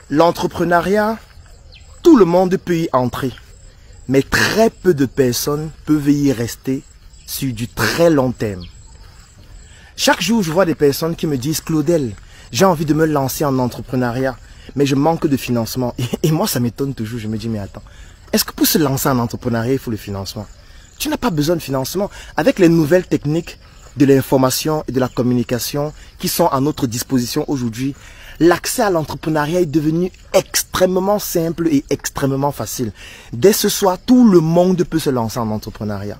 L'entrepreneuriat, tout le monde peut y entrer, mais très peu de personnes peuvent y rester sur du très long terme. Chaque jour, je vois des personnes qui me disent « Claudel, j'ai envie de me lancer en entrepreneuriat, mais je manque de financement. » Et moi, ça m'étonne toujours. Je me dis « Mais attends, est-ce que pour se lancer en entrepreneuriat, il faut le financement? Tu n'as pas besoin de financement. Avec les nouvelles techniques de l'information et de la communication qui sont à notre disposition aujourd'hui, l'accès à l'entrepreneuriat est devenu extrêmement simple et extrêmement facile. Dès ce soir, tout le monde peut se lancer en entrepreneuriat.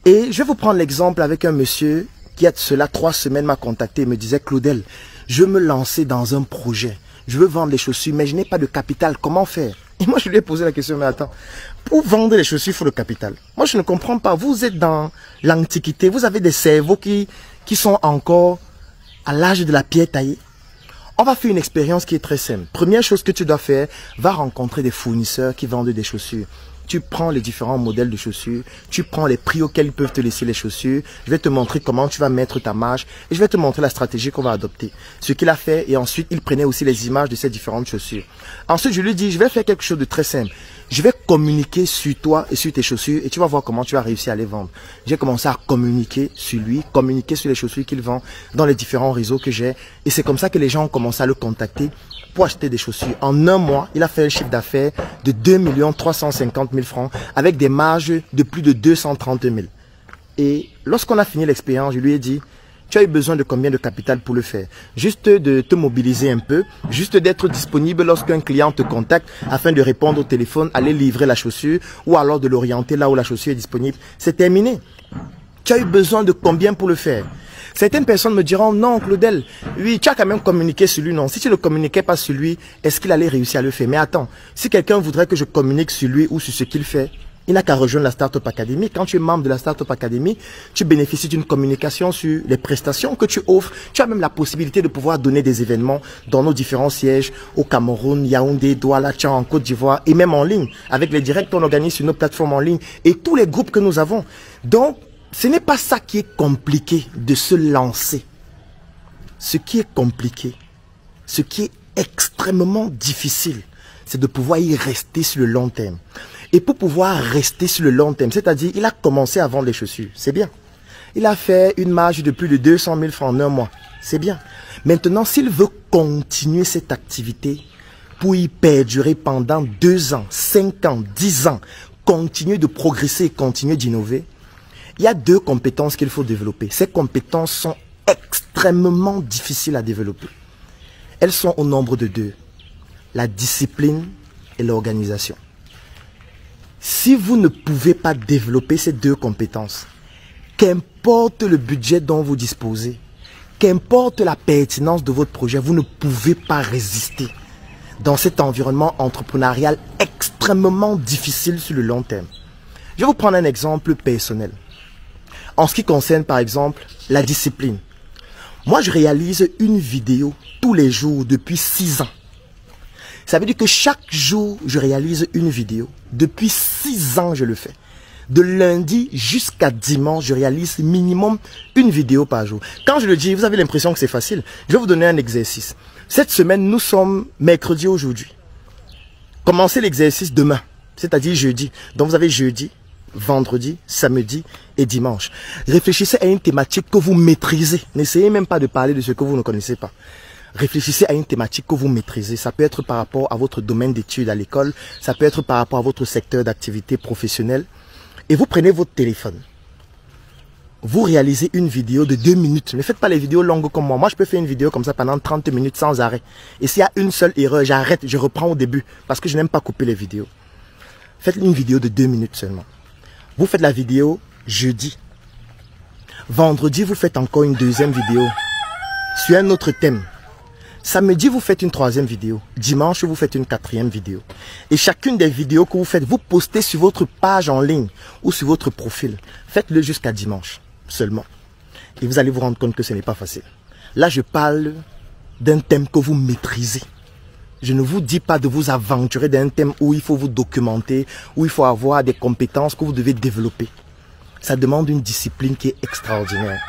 Et je vais vous prendre l'exemple avec un monsieur qui, il y a de cela 3 semaines, m'a contacté et me disait « Claudel, je veux me lancer dans un projet. Je veux vendre des chaussures, mais je n'ai pas de capital. Comment faire ?» Et moi, je lui ai posé la question « Mais attends, pour vendre les chaussures, il faut le capital. » Moi, je ne comprends pas. Vous êtes dans l'Antiquité. Vous avez des cerveaux qui sont encore à l'âge de la pierre taillée. On va faire une expérience qui est très simple. Première chose que tu dois faire, va rencontrer des fournisseurs qui vendent des chaussures. Tu prends les différents modèles de chaussures, tu prends les prix auxquels ils peuvent te laisser les chaussures. Je vais te montrer comment tu vas mettre ta marge et je vais te montrer la stratégie qu'on va adopter. Ce qu'il a fait, et ensuite il prenait aussi les images de ces différentes chaussures. Ensuite, je lui dis, je vais faire quelque chose de très simple. Je vais communiquer sur toi et sur tes chaussures et tu vas voir comment tu vas réussir à les vendre. J'ai commencé à communiquer sur lui, communiquer sur les chaussures qu'il vend dans les différents réseaux que j'ai. Et c'est comme ça que les gens ont commencé à le contacter pour acheter des chaussures. En un mois, il a fait un chiffre d'affaires de 2 350 000 francs avec des marges de plus de 230 000. Et lorsqu'on a fini l'expérience, je lui ai dit, tu as eu besoin de combien de capital pour le faire? Juste de te mobiliser un peu, juste d'être disponible lorsqu'un client te contacte afin de répondre au téléphone, aller livrer la chaussure ou alors de l'orienter là où la chaussure est disponible. C'est terminé. Tu as eu besoin de combien pour le faire? Certaines personnes me diront, non Claudel, oui, tu as quand même communiqué sur lui. Non, si tu ne communiquais pas sur lui, est-ce qu'il allait réussir à le faire? Mais attends, si quelqu'un voudrait que je communique sur lui ou sur ce qu'il fait, il n'a qu'à rejoindre la Startup Academy. Quand tu es membre de la Startup Academy, tu bénéficies d'une communication sur les prestations que tu offres. Tu as même la possibilité de pouvoir donner des événements dans nos différents sièges au Cameroun, Yaoundé, Douala, Tchad, en Côte d'Ivoire et même en ligne. Avec les directs qu'on organise sur nos plateformes en ligne et tous les groupes que nous avons. Donc, ce n'est pas ça qui est compliqué de se lancer. Ce qui est compliqué, ce qui est extrêmement difficile, c'est de pouvoir y rester sur le long terme. Et pour pouvoir rester sur le long terme, c'est-à-dire, il a commencé à vendre les chaussures, c'est bien. Il a fait une marge de plus de 200 000 francs en un mois, c'est bien. Maintenant, s'il veut continuer cette activité pour y perdurer pendant 2 ans, 5 ans, 10 ans, continuer de progresser et continuer d'innover, il y a 2 compétences qu'il faut développer. Ces compétences sont extrêmement difficiles à développer. Elles sont au nombre de 2. La discipline et l'organisation. Si vous ne pouvez pas développer ces 2 compétences, qu'importe le budget dont vous disposez, qu'importe la pertinence de votre projet, vous ne pouvez pas résister dans cet environnement entrepreneurial extrêmement difficile sur le long terme. Je vais vous prendre un exemple personnel. En ce qui concerne par exemple la discipline. Moi je réalise une vidéo tous les jours depuis 6 ans. Ça veut dire que chaque jour je réalise une vidéo. Depuis 6 ans je le fais. De lundi jusqu'à dimanche je réalise minimum une vidéo par jour. Quand je le dis, vous avez l'impression que c'est facile. Je vais vous donner un exercice. Cette semaine nous sommes mercredi aujourd'hui. Commencez l'exercice demain, c'est-à-dire jeudi. Donc vous avez jeudi, vendredi, samedi et dimanche. Réfléchissez à une thématique que vous maîtrisez. N'essayez même pas de parler de ce que vous ne connaissez pas. Réfléchissez à une thématique que vous maîtrisez. Ça peut être par rapport à votre domaine d'études à l'école. Ça peut être par rapport à votre secteur d'activité professionnelle. Et vous prenez votre téléphone. Vous réalisez une vidéo de 2 minutes. Ne faites pas les vidéos longues comme moi. Moi, je peux faire une vidéo comme ça pendant 30 minutes sans arrêt. Et s'il y a une seule erreur, j'arrête, je reprends au début. Parce que je n'aime pas couper les vidéos. Faites une vidéo de 2 minutes seulement. Vous faites la vidéo jeudi. Vendredi, vous faites encore une 2e vidéo sur un autre thème. Samedi, vous faites une 3e vidéo. Dimanche, vous faites une 4e vidéo. Et chacune des vidéos que vous faites, vous postez sur votre page en ligne ou sur votre profil. Faites-le jusqu'à dimanche seulement. Et vous allez vous rendre compte que ce n'est pas facile. Là, je parle d'un thème que vous maîtrisez. Je ne vous dis pas de vous aventurer dans un thème où il faut vous documenter, où il faut avoir des compétences que vous devez développer. Ça demande une discipline qui est extraordinaire.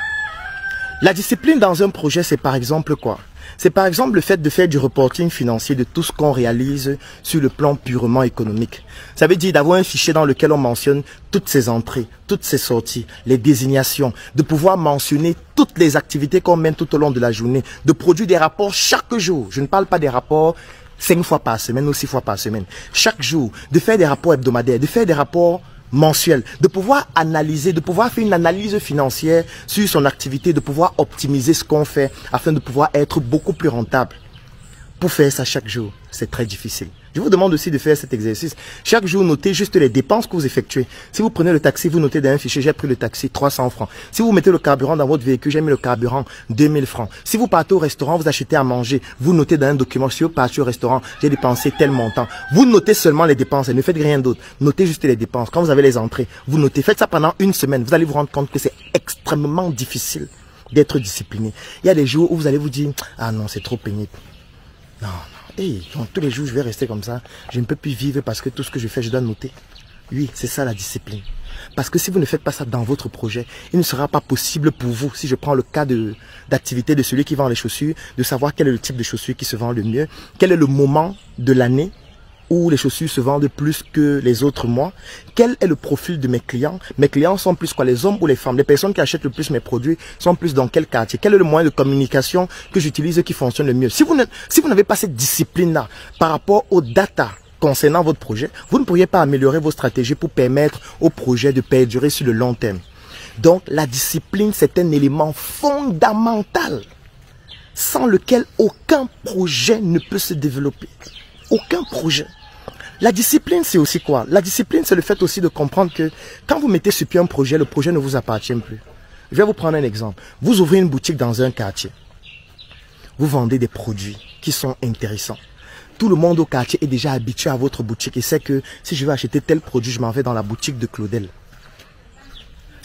La discipline dans un projet, c'est par exemple quoi? C'est par exemple le fait de faire du reporting financier de tout ce qu'on réalise sur le plan purement économique. Ça veut dire d'avoir un fichier dans lequel on mentionne toutes ses entrées, toutes ses sorties, les désignations, de pouvoir mentionner toutes les activités qu'on mène tout au long de la journée, de produire des rapports chaque jour. Je ne parle pas des rapports 5 fois par semaine ou 6 fois par semaine. Chaque jour, de faire des rapports hebdomadaires, de faire des rapports mensuel, de pouvoir analyser, de pouvoir faire une analyse financière sur son activité, de pouvoir optimiser ce qu'on fait afin de pouvoir être beaucoup plus rentable. Pour faire ça chaque jour, c'est très difficile. Je vous demande aussi de faire cet exercice. Chaque jour, notez juste les dépenses que vous effectuez. Si vous prenez le taxi, vous notez dans un fichier, j'ai pris le taxi 300 francs. Si vous mettez le carburant dans votre véhicule, j'ai mis le carburant 2000 francs. Si vous partez au restaurant, vous achetez à manger, vous notez dans un document, si vous partez au restaurant, j'ai dépensé tel montant. Vous notez seulement les dépenses et ne faites rien d'autre. Notez juste les dépenses. Quand vous avez les entrées, vous notez. Faites ça pendant une semaine. Vous allez vous rendre compte que c'est extrêmement difficile d'être discipliné. Il y a des jours où vous allez vous dire, ah non, c'est trop pénible. Non. Hey, tous les jours, je vais rester comme ça. Je ne peux plus vivre parce que tout ce que je fais, je dois noter. Oui, c'est ça la discipline. Parce que si vous ne faites pas ça dans votre projet, il ne sera pas possible pour vous, si je prends le cas d'activité de celui qui vend les chaussures, de savoir quel est le type de chaussures qui se vend le mieux, quel est le moment de l'année où les chaussures se vendent plus que les autres mois. Quel est le profil de mes clients? Mes clients sont plus quoi, les hommes ou les femmes? Les personnes qui achètent le plus mes produits sont plus dans quel quartier? Quel est le moyen de communication que j'utilise qui fonctionne le mieux? Si vous n'avez pas cette discipline-là par rapport aux data concernant votre projet, vous ne pourriez pas améliorer vos stratégies pour permettre au projet de perdurer sur le long terme. Donc la discipline, c'est un élément fondamental sans lequel aucun projet ne peut se développer. Aucun projet. La discipline, c'est aussi quoi? La discipline, c'est le fait aussi de comprendre que quand vous mettez sur pied un projet, le projet ne vous appartient plus. Je vais vous prendre un exemple. Vous ouvrez une boutique dans un quartier. Vous vendez des produits qui sont intéressants. Tout le monde au quartier est déjà habitué à votre boutique et sait que si je veux acheter tel produit, je m'en vais dans la boutique de Claudel.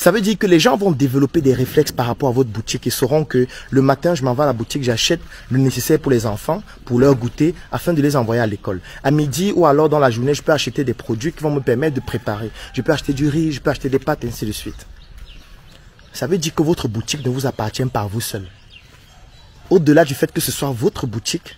Ça veut dire que les gens vont développer des réflexes par rapport à votre boutique et sauront que le matin, je m'en vais à la boutique, j'achète le nécessaire pour les enfants, pour leur goûter, afin de les envoyer à l'école. À midi ou alors dans la journée, je peux acheter des produits qui vont me permettre de préparer. Je peux acheter du riz, je peux acheter des pâtes, ainsi de suite. Ça veut dire que votre boutique ne vous appartient pas à vous seul. Au-delà du fait que ce soit votre boutique,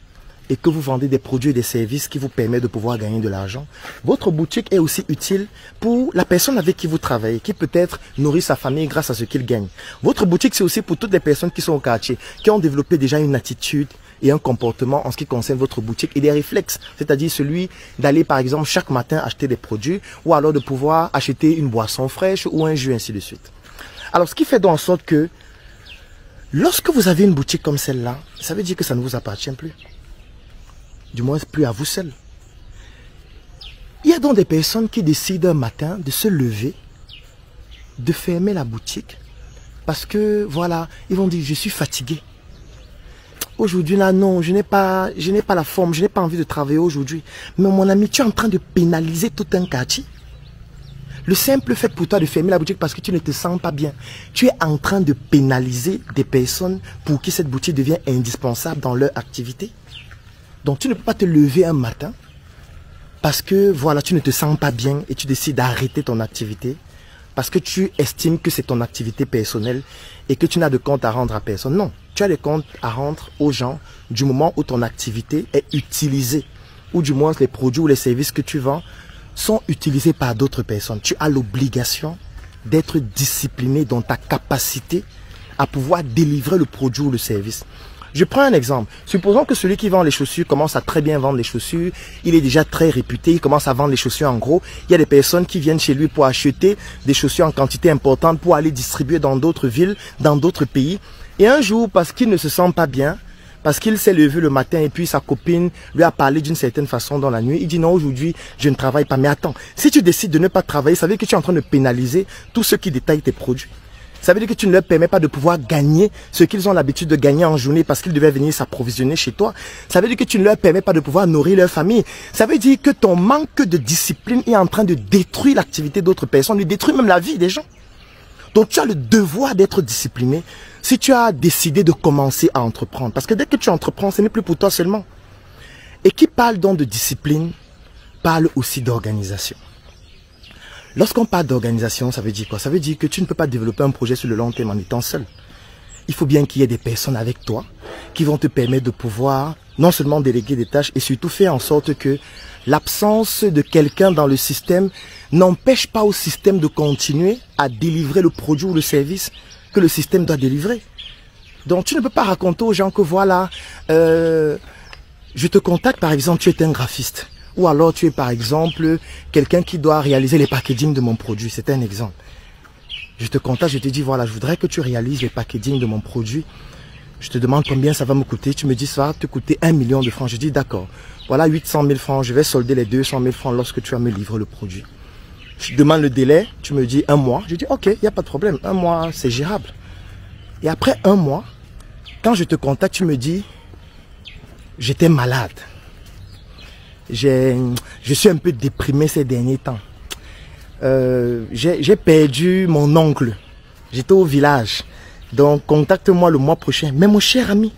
et que vous vendez des produits et des services qui vous permettent de pouvoir gagner de l'argent, votre boutique est aussi utile pour la personne avec qui vous travaillez, qui peut-être nourrit sa famille grâce à ce qu'il gagne. Votre boutique, c'est aussi pour toutes les personnes qui sont au quartier, qui ont développé déjà une attitude et un comportement en ce qui concerne votre boutique et des réflexes, c'est-à-dire celui d'aller par exemple chaque matin acheter des produits ou alors de pouvoir acheter une boisson fraîche ou un jus, ainsi de suite. Alors ce qui fait donc en sorte que lorsque vous avez une boutique comme celle-là, ça veut dire que ça ne vous appartient plus. Du moins plus à vous seul. Il y a donc des personnes qui décident un matin de se lever, de fermer la boutique, parce que voilà, ils vont dire je suis fatigué. Aujourd'hui là non, je n'ai pas la forme, je n'ai pas envie de travailler aujourd'hui. Mais mon ami, tu es en train de pénaliser tout un quartier. Le simple fait pour toi de fermer la boutique parce que tu ne te sens pas bien, tu es en train de pénaliser des personnes pour qui cette boutique devient indispensable dans leur activité. Donc tu ne peux pas te lever un matin parce que voilà, tu ne te sens pas bien et tu décides d'arrêter ton activité parce que tu estimes que c'est ton activité personnelle et que tu n'as de compte à rendre à personne. Non, tu as des comptes à rendre aux gens du moment où ton activité est utilisée ou du moins les produits ou les services que tu vends sont utilisés par d'autres personnes. Tu as l'obligation d'être discipliné dans ta capacité à pouvoir délivrer le produit ou le service. Je prends un exemple. Supposons que celui qui vend les chaussures commence à très bien vendre les chaussures. Il est déjà très réputé. Il commence à vendre les chaussures en gros. Il y a des personnes qui viennent chez lui pour acheter des chaussures en quantité importante pour aller distribuer dans d'autres villes, dans d'autres pays. Et un jour, parce qu'il ne se sent pas bien, parce qu'il s'est levé le matin et puis sa copine lui a parlé d'une certaine façon dans la nuit, il dit non, aujourd'hui, je ne travaille pas. Mais attends, si tu décides de ne pas travailler, ça veut dire que tu es en train de pénaliser tous ceux qui détaillent tes produits. Ça veut dire que tu ne leur permets pas de pouvoir gagner ce qu'ils ont l'habitude de gagner en journée parce qu'ils devaient venir s'approvisionner chez toi. Ça veut dire que tu ne leur permets pas de pouvoir nourrir leur famille. Ça veut dire que ton manque de discipline est en train de détruire l'activité d'autres personnes, de détruire même la vie des gens. Donc tu as le devoir d'être discipliné si tu as décidé de commencer à entreprendre. Parce que dès que tu entreprends, ce n'est plus pour toi seulement. Et qui parle donc de discipline, parle aussi d'organisation. Lorsqu'on parle d'organisation, ça veut dire quoi? Ça veut dire que tu ne peux pas développer un projet sur le long terme en étant seul. il faut bien qu'il y ait des personnes avec toi qui vont te permettre de pouvoir non seulement déléguer des tâches et surtout faire en sorte que l'absence de quelqu'un dans le système n'empêche pas au système de continuer à délivrer le produit ou le service que le système doit délivrer. Donc tu ne peux pas raconter aux gens que voilà, je te contacte par exemple, tu es un graphiste. Ou alors tu es par exemple quelqu'un qui doit réaliser les packaging de mon produit. C'est un exemple. Je te contacte, je te dis voilà, je voudrais que tu réalises les packaging de mon produit. Je te demande combien ça va me coûter. Tu me dis ça va te coûter 1 million de francs. Je dis d'accord. Voilà 800 000 francs. Je vais solder les 200 000 francs lorsque tu vas me livrer le produit. Je demande le délai. Tu me dis 1 mois. Je dis ok, il n'y a pas de problème. 1 mois, c'est gérable. Et après 1 mois, quand je te contacte, tu me dis j'étais malade. Je suis un peu déprimé ces derniers temps. J'ai perdu mon oncle. J'étais au village. Donc contacte-moi le mois prochain. Mais mon cher ami,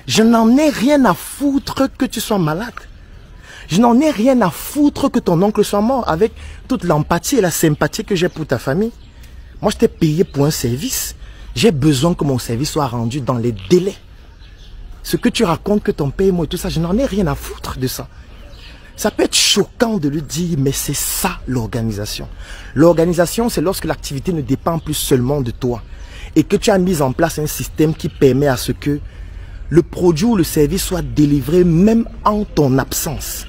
je n'en ai rien à foutre que tu sois malade. Je n'en ai rien à foutre que ton oncle soit mort, avec toute l'empathie et la sympathie que j'ai pour ta famille. Moi, je t'ai payé pour un service. J'ai besoin que mon service soit rendu dans les délais. Ce que tu racontes, que ton paiement et tout ça, je n'en ai rien à foutre de ça. Ça peut être choquant de le dire, mais c'est ça l'organisation. L'organisation, c'est lorsque l'activité ne dépend plus seulement de toi et que tu as mis en place un système qui permet à ce que le produit ou le service soit délivré même en ton absence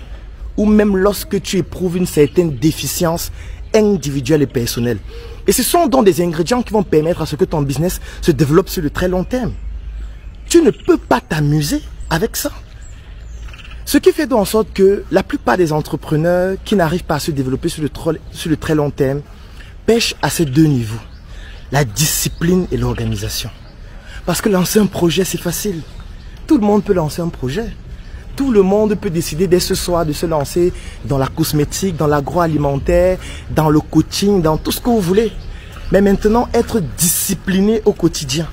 ou même lorsque tu éprouves une certaine déficience individuelle et personnelle. Et ce sont donc des ingrédients qui vont permettre à ce que ton business se développe sur le très long terme. Tu ne peux pas t'amuser avec ça. Ce qui fait donc en sorte que la plupart des entrepreneurs qui n'arrivent pas à se développer sur le très long terme pêchent à ces deux niveaux. La discipline et l'organisation. Parce que lancer un projet, c'est facile. Tout le monde peut lancer un projet. Tout le monde peut décider dès ce soir de se lancer dans la cosmétique, dans l'agroalimentaire, dans le coaching, dans tout ce que vous voulez. Mais maintenant, être discipliné au quotidien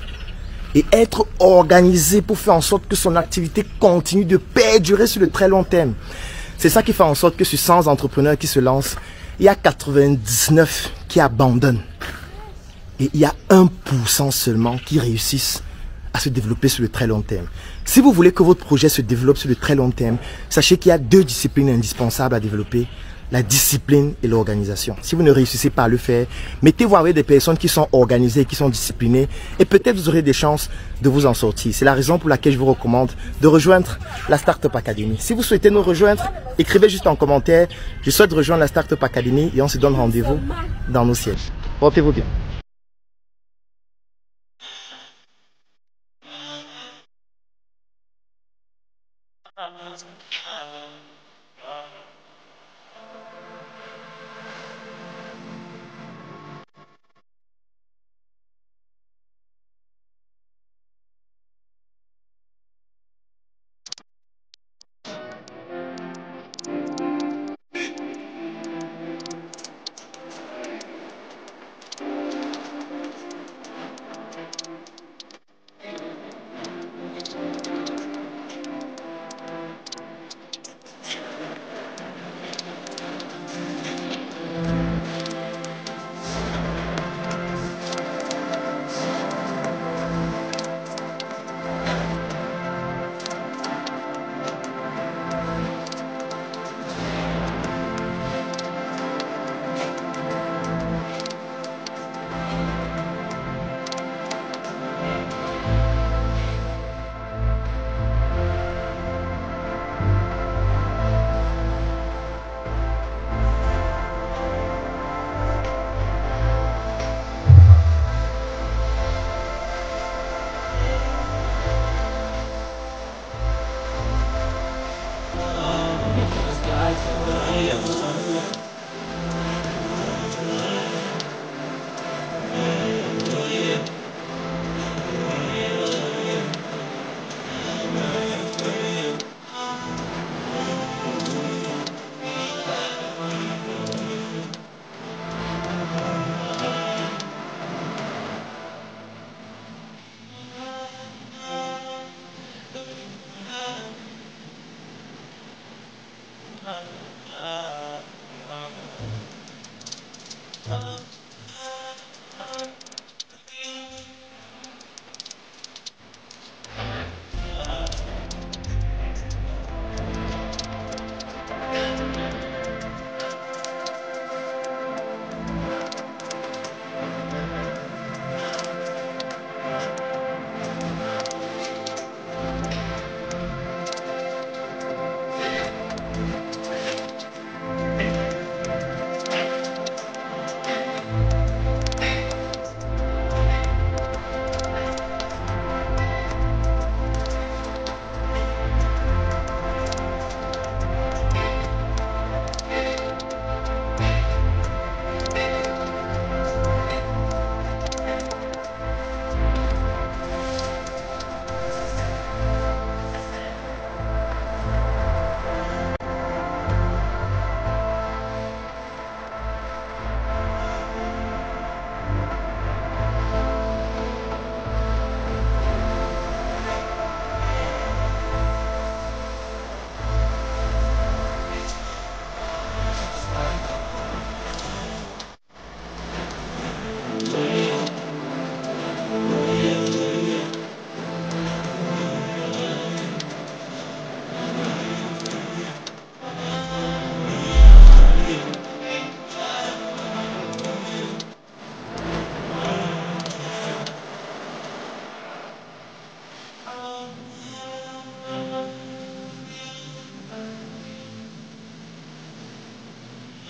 et être organisé pour faire en sorte que son activité continue de perdurer sur le très long terme. C'est ça qui fait en sorte que sur 100 entrepreneurs qui se lancent, il y a 99 qui abandonnent. Et il y a 1% seulement qui réussissent à se développer sur le très long terme. Si vous voulez que votre projet se développe sur le très long terme, sachez qu'il y a 2 disciplines indispensables à développer. La discipline et l'organisation. Si vous ne réussissez pas à le faire, mettez-vous avec des personnes qui sont organisées, qui sont disciplinées et peut-être vous aurez des chances de vous en sortir. C'est la raison pour laquelle je vous recommande de rejoindre la Startup Academy. Si vous souhaitez nous rejoindre, écrivez juste en commentaire « Je souhaite rejoindre la Startup Academy » et on se donne rendez-vous dans nos sièges. Portez-vous bien.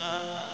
Ah.